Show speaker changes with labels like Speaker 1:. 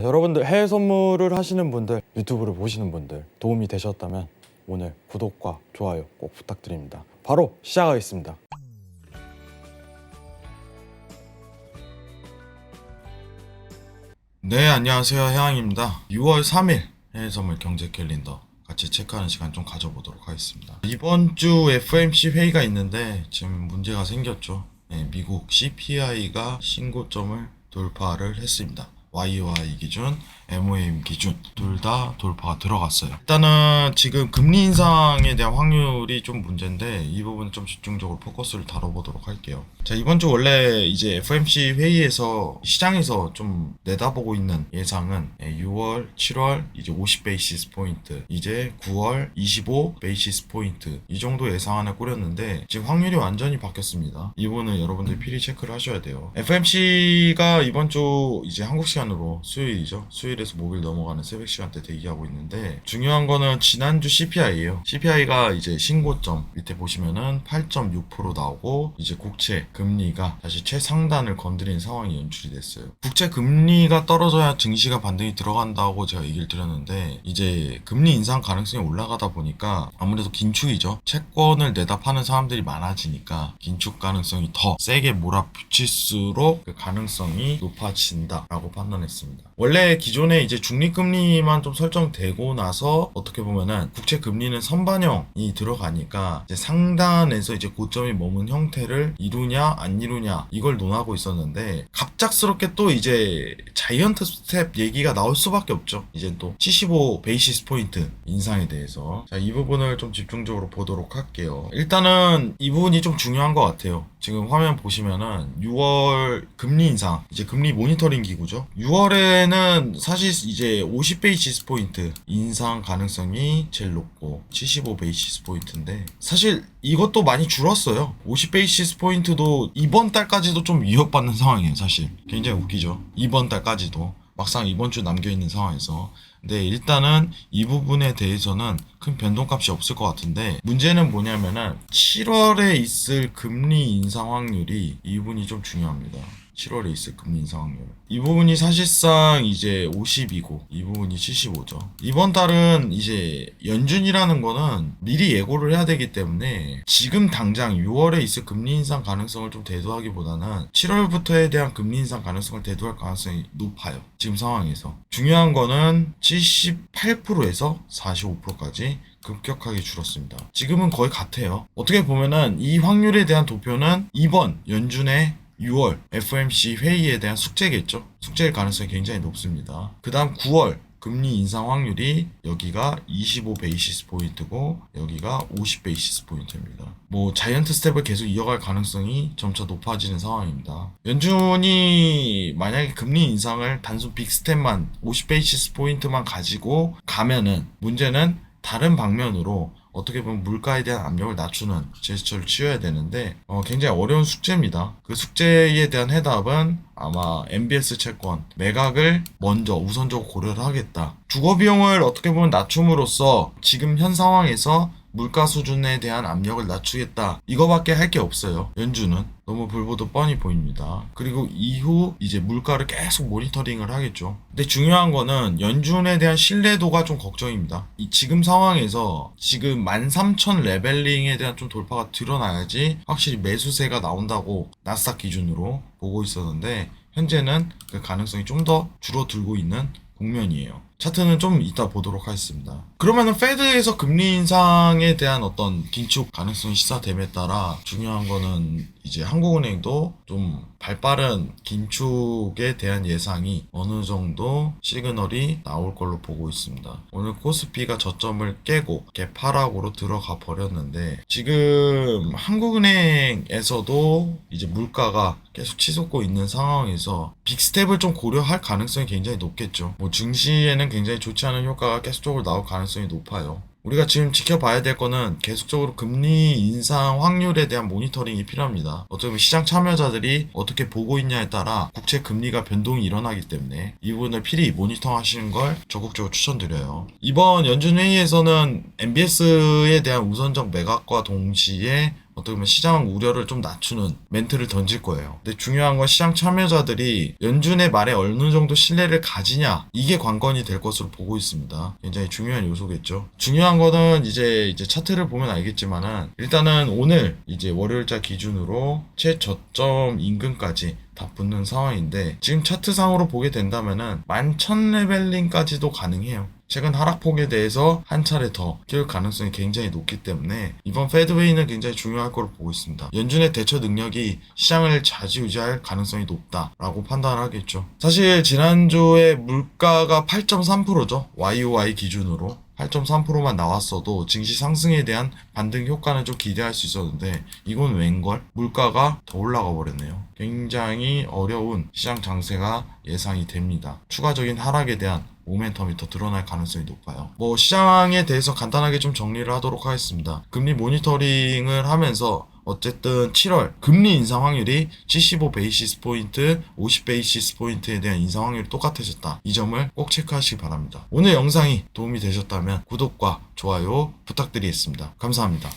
Speaker 1: 여러분들 해외 선물을 하시는 분들, 유튜브를 보시는 분들 도움이 되셨다면 오늘 구독과 좋아요 꼭 부탁드립니다. 바로 시작하겠습니다.
Speaker 2: 네, 안녕하세요. 해왕입니다. 6월 3일 해외 선물 경제 캘린더 같이 체크하는 시간 좀 가져보도록 하겠습니다. 이번 주 FOMC 회의가 있는데 지금 문제가 생겼죠. 네, 미국 CPI가 신고점을 돌파를 했습니다. YOI 기준, MOM 기준 둘 다 돌파가 들어갔어요. 일단은 지금 금리 인상에 대한 확률이 좀 문제인데 이 부분은 좀 집중적으로 포커스를 다뤄보도록 할게요. 자, 이번 주 원래 이제 FOMC 회의에서 시장에서 좀 내다보고 있는 예상은 6월, 7월 이제 50 베이시스 포인트, 이제 9월 25 베이시스 포인트 이 정도 예상안을 꾸렸는데 지금 확률이 완전히 바뀌었습니다. 이 부분은 여러분들 필히 체크를 하셔야 돼요. FOMC가 이번 주 이제 한국 시간으로 수요일이죠. 수요일에서 목요일 넘어가는 새벽 시간대 대기하고 있는데 중요한 거는 지난주 CPI예요. CPI가 이제 신고점 밑에 보시면은 8.6% 나오고 이제 국채 금리가 다시 최상단을 건드린 상황이 연출이 됐어요. 국채 금리가 떨어져야 증시가 반등이 들어간다고 제가 얘기를 드렸는데 이제 금리 인상 가능성이 올라가다 보니까 아무래도 긴축이죠. 채권을 내다 파는 사람들이 많아지니까 긴축 가능성이 더 세게 몰아붙일수록 그 가능성이 높아진다라고 판단했습니다. 원래 기존에 이제 중립금리만 좀 설정되고 나서 어떻게 보면은 국채 금리는 선반영이 들어가니까 이제 상단에서 이제 고점이 머문 형태를 이루냐 안 이루냐 이걸 논하고 있었는데 갑작스럽게 또 이제 자이언트 스텝 얘기가 나올 수밖에 없죠. 이제 또 75 베이시스 포인트 인상에 대해서 자, 이 부분을 좀 집중적으로 보도록 할게요. 일단은 이 부분이 좀 중요한 것 같아요. 지금 화면 보시면은 6월 금리 인상 이제 금리 모니터링 기구죠. 6월에는 사실 이제 50 베이시스 포인트 인상 가능성이 제일 높고 75 베이시스 포인트인데 사실 이것도 많이 줄었어요. 50 베이시스 포인트도 이번 달까지도 좀 위협받는 상황이에요. 사실 굉장히 웃기죠. 이번 달까지도 막상 이번 주 남겨있는 상황에서 근데 일단은 이 부분에 대해서는 큰 변동값이 없을 것 같은데 문제는 뭐냐면은 7월에 있을 금리 인상 확률이 이 부분이 좀 중요합니다. 7월에 있을 금리 인상 확률. 이 부분이 사실상 이제 50이고 이 부분이 75죠. 이번 달은 이제 연준이라는 거는 미리 예고를 해야 되기 때문에 지금 당장 6월에 있을 금리 인상 가능성을 좀 대두하기보다는 7월부터에 대한 금리 인상 가능성을 대두할 가능성이 높아요. 지금 상황에서. 중요한 거는 78%에서 45%까지 급격하게 줄었습니다. 지금은 거의 같아요. 어떻게 보면은 이 확률에 대한 도표는 이번 연준의 6월 FOMC 회의에 대한 숙제겠죠. 숙제일 가능성이 굉장히 높습니다. 그 다음 9월 금리 인상 확률이 여기가 25 베이시스 포인트고 여기가 50 베이시스 포인트입니다. 뭐 자이언트 스텝을 계속 이어갈 가능성이 점차 높아지는 상황입니다. 연준이 만약에 금리 인상을 단순 빅 스텝만 50 베이시스 포인트만 가지고 가면은 문제는 다른 방면으로 어떻게 보면 물가에 대한 압력을 낮추는 제스처를 취해야 되는데 굉장히 어려운 숙제입니다. 그 숙제에 대한 해답은 아마 MBS 채권 매각을 먼저 우선적으로 고려를 하겠다. 주거비용을 어떻게 보면 낮춤으로써 지금 현 상황에서 물가 수준에 대한 압력을 낮추겠다. 이거밖에 할 게 없어요. 연준은. 너무 불보듯 뻔히 보입니다. 그리고 이후 이제 물가를 계속 모니터링을 하겠죠. 근데 중요한 거는 연준에 대한 신뢰도가 좀 걱정입니다. 이 지금 상황에서 지금 13,000 레벨링에 대한 좀 돌파가 드러나야지 확실히 매수세가 나온다고 나스닥 기준으로 보고 있었는데 현재는 그 가능성이 좀 더 줄어들고 있는 국면이에요. 차트는 좀 이따 보도록 하겠습니다. 그러면은 페드에서 금리 인상에 대한 어떤 긴축 가능성이 시사됨에 따라 중요한 거는 이제 한국은행도 좀 발빠른 긴축에 대한 예상이 어느 정도 시그널이 나올 걸로 보고 있습니다. 오늘 코스피가 저점을 깨고 갭 하락으로 들어가 버렸는데 지금 한국은행에서도 이제 물가가 계속 치솟고 있는 상황에서 빅스텝을 좀 고려할 가능성이 굉장히 높겠죠. 뭐 증시에는 굉장히 좋지 않은 효과가 계속적으로 나올 가능성이 높아요. 우리가 지금 지켜봐야 될 거는 계속적으로 금리 인상 확률에 대한 모니터링이 필요합니다. 어떻게 보면 시장 참여자들이 어떻게 보고 있냐에 따라 국채 금리가 변동이 일어나기 때문에 이 부분을 필히 모니터 하시는 걸 적극적으로 추천드려요. 이번 연준 회의에서는 MBS에 대한 우선적 매각과 동시에 어떻게 보면 시장 우려를 좀 낮추는 멘트를 던질 거예요. 근데 중요한 건 시장 참여자들이 연준의 말에 어느 정도 신뢰를 가지냐, 이게 관건이 될 것으로 보고 있습니다. 굉장히 중요한 요소겠죠. 중요한 거는 이제 차트를 보면 알겠지만은 일단은 오늘 이제 월요일자 기준으로 최저점 인근까지 다 붙는 상황인데, 지금 차트상으로 보게 된다면은 11,000레벨링까지도 가능해요. 최근 하락폭에 대해서 한 차례 더 뛸 가능성이 굉장히 높기 때문에 이번 패드웨이는 굉장히 중요할 거로 보고 있습니다. 연준의 대처 능력이 시장을 좌지우지할 가능성이 높다라고 판단을 하겠죠. 사실 지난주에 물가가 8.3%죠. YOY 기준으로 8.3%만 나왔어도 증시 상승에 대한 반등 효과는 좀 기대할 수 있었는데, 이건 웬걸? 물가가 더 올라가 버렸네요. 굉장히 어려운 시장 장세가 예상이 됩니다. 추가적인 하락에 대한 모멘텀이 더 드러날 가능성이 높아요. 시장에 대해서 간단하게 좀 정리를 하도록 하겠습니다. 금리 모니터링을 하면서 어쨌든 7월 금리 인상 확률이 75 베이시스 포인트, 50 베이시스 포인트에 대한 인상 확률이 똑같아졌다. 이 점을 꼭 체크하시기 바랍니다. 오늘 영상이 도움이 되셨다면 구독과 좋아요 부탁드리겠습니다. 감사합니다.